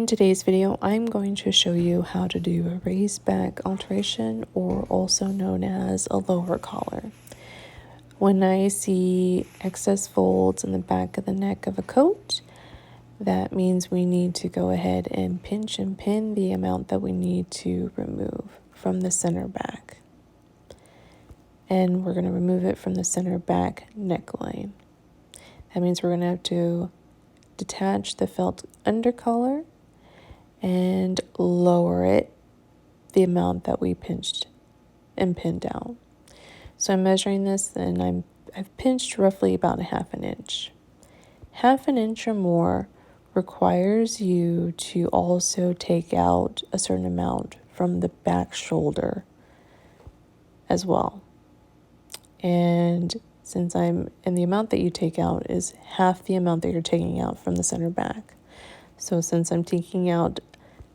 In today's video, I'm going to show you how to do a raised back alteration, or also known as a lower collar. When I see excess folds in the back of the neck of a coat, that means we need to go ahead and pinch and pin the amount that we need to remove from the center back. And we're going to remove it from the center back neckline. That means we're going to have to detach the felt undercollar and lower it the amount that we pinched and pinned down. So I'm measuring this, and I've pinched roughly about 1/2 inch. 1/2 inch or more requires you to also take out a certain amount from the back shoulder as well. And the amount that you take out is half the amount that you're taking out from the center back. So since I'm taking out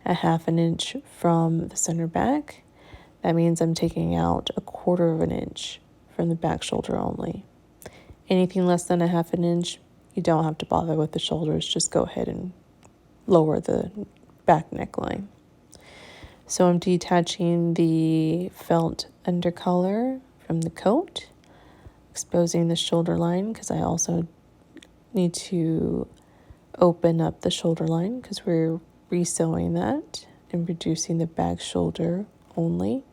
1/2 inch from the center back, that means I'm taking out 1/4 inch from the back shoulder only. Anything less than 1/2 inch, you don't have to bother with the shoulders. Just go ahead and lower the back neckline. So I'm detaching the felt undercollar from the coat, exposing the shoulder line, because I also need to open up the shoulder line because we're resewing that and reducing the back shoulder only.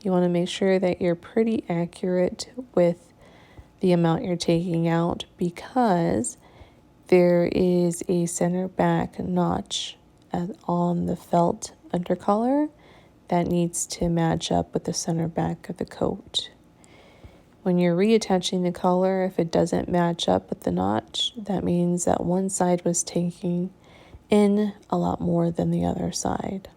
You want to make sure that you're pretty accurate with the amount you're taking out, because there is a center back notch on the felt undercollar that needs to match up with the center back of the coat. When you're reattaching the collar, if it doesn't match up with the notch, that means that one side was taking in a lot more than the other side.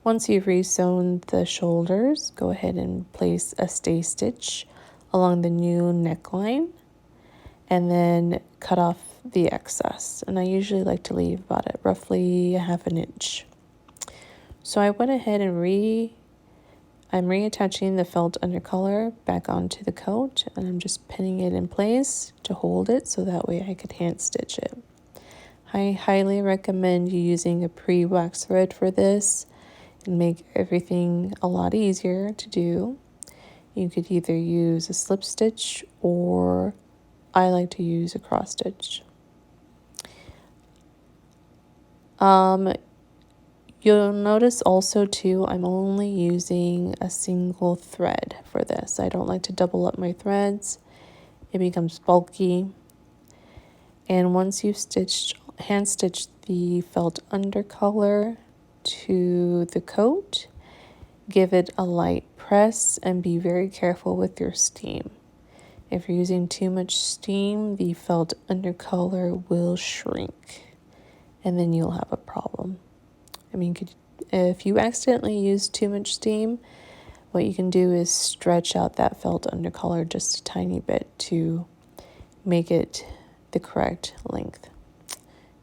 Once you've resewn the shoulders, go ahead and place a stay stitch along the new neckline and then cut off the excess. And I usually like to leave about roughly 1/2 inch. So I went ahead and I'm reattaching the felt undercollar back onto the coat, and I'm just pinning it in place to hold it so that way I could hand stitch it. I highly recommend you using a pre-wax thread for this and make everything a lot easier to do. You could either use a slip stitch, or I like to use a cross stitch. You'll notice also too, I'm only using a single thread for this. I don't like to double up my threads. It becomes bulky. And once you've hand stitched the felt undercollar to the coat, give it a light press and be very careful with your steam. If you're using too much steam, the felt undercollar will shrink, and then you'll have a problem. If you accidentally use too much steam, what you can do is stretch out that felt undercollar just a tiny bit to make it the correct length.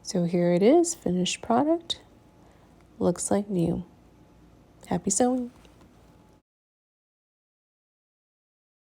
So here it is, finished product. Looks like new. Happy sewing.